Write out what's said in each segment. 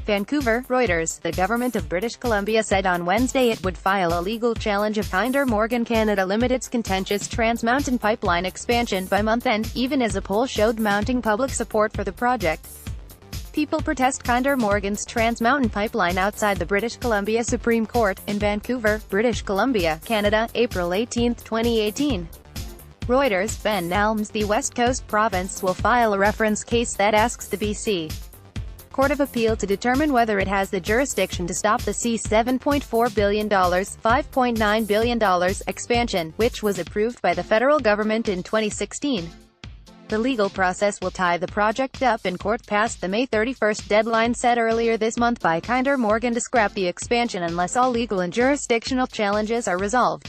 Vancouver, Reuters. The government of British Columbia said on Wednesday it would file a legal challenge of Kinder Morgan Canada Ltd's contentious Trans Mountain Pipeline expansion by month-end, even as a poll showed mounting public support for the project. People protest Kinder Morgan's Trans Mountain Pipeline outside the British Columbia Supreme Court, in Vancouver, British Columbia, Canada, April 18, 2018. Reuters. NelmsThe West Coast province will file a reference case that asks the BC Court of Appeal to determine whether it has the jurisdiction to stop the $7.4 billion, $5.9 billion expansion, which was approved by the federal government in 2016. The legal process will tie the project up in court past the May 31 deadline set earlier this month by Kinder Morgan to scrap the expansion unless all legal and jurisdictional challenges are resolved.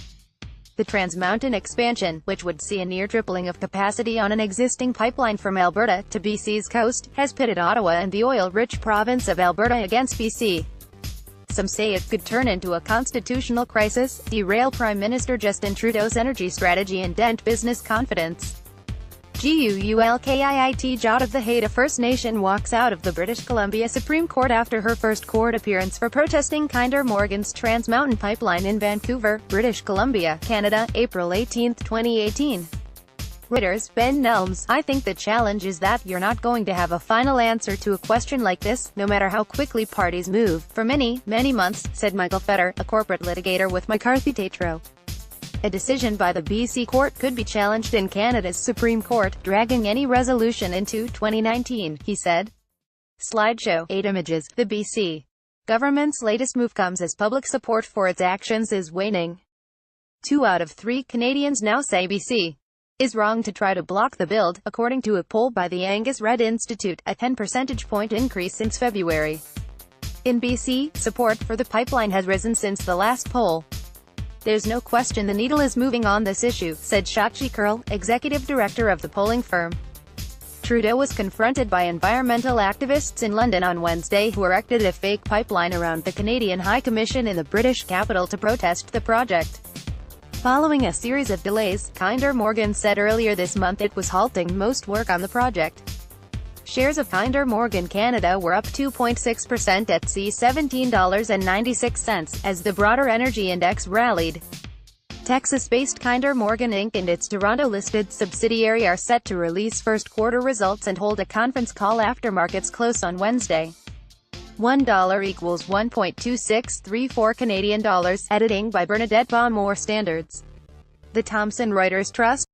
The Trans Mountain expansion, which would see a near tripling of capacity on an existing pipeline from Alberta to BC's coast, has pitted Ottawa and the oil-rich province of Alberta against BC. Some say it could turn into a constitutional crisis, derail Prime Minister Justin Trudeau's energy strategy and dent business confidence. Gulkit Jot of the Haida First Nation walks out of the British Columbia Supreme Court after her first court appearance for protesting Kinder Morgan's Trans Mountain Pipeline in Vancouver, British Columbia, Canada, April 18, 2018. Reuters. Nelms, I think the challenge is that you're not going to have a final answer to a question like this, no matter how quickly parties move, for many, many months, said Michael Fetter, a corporate litigator with McCarthy Tatro. A decision by the BC court could be challenged in Canada's Supreme Court, dragging any resolution into 2019, he said. Slideshow. 8 images. The BC government's latest move comes as public support for its actions is waning. 2 out of 3 Canadians now say BC is wrong to try to block the build, according to a poll by the Angus Reid Institute, a 10 percentage point increase since February. In BC, support for the pipeline has risen since the last poll. There's no question the needle is moving on this issue, said Shachi Kurl, executive director of the polling firm. Trudeau was confronted by environmental activists in London on Wednesday who erected a fake pipeline around the Canadian High Commission in the British capital to protest the project. Following a series of delays, Kinder Morgan said earlier this month it was halting most work on the project. Shares of Kinder Morgan Canada were up 2.6% at $17.96, as the broader energy index rallied. Texas-based Kinder Morgan Inc. and its Toronto-listed subsidiary are set to release first-quarter results and hold a conference call after markets close on Wednesday. $1 equals 1.2634 Canadian dollars. Editing by Bernadette Baumore. Standards. The Thomson Reuters Trust.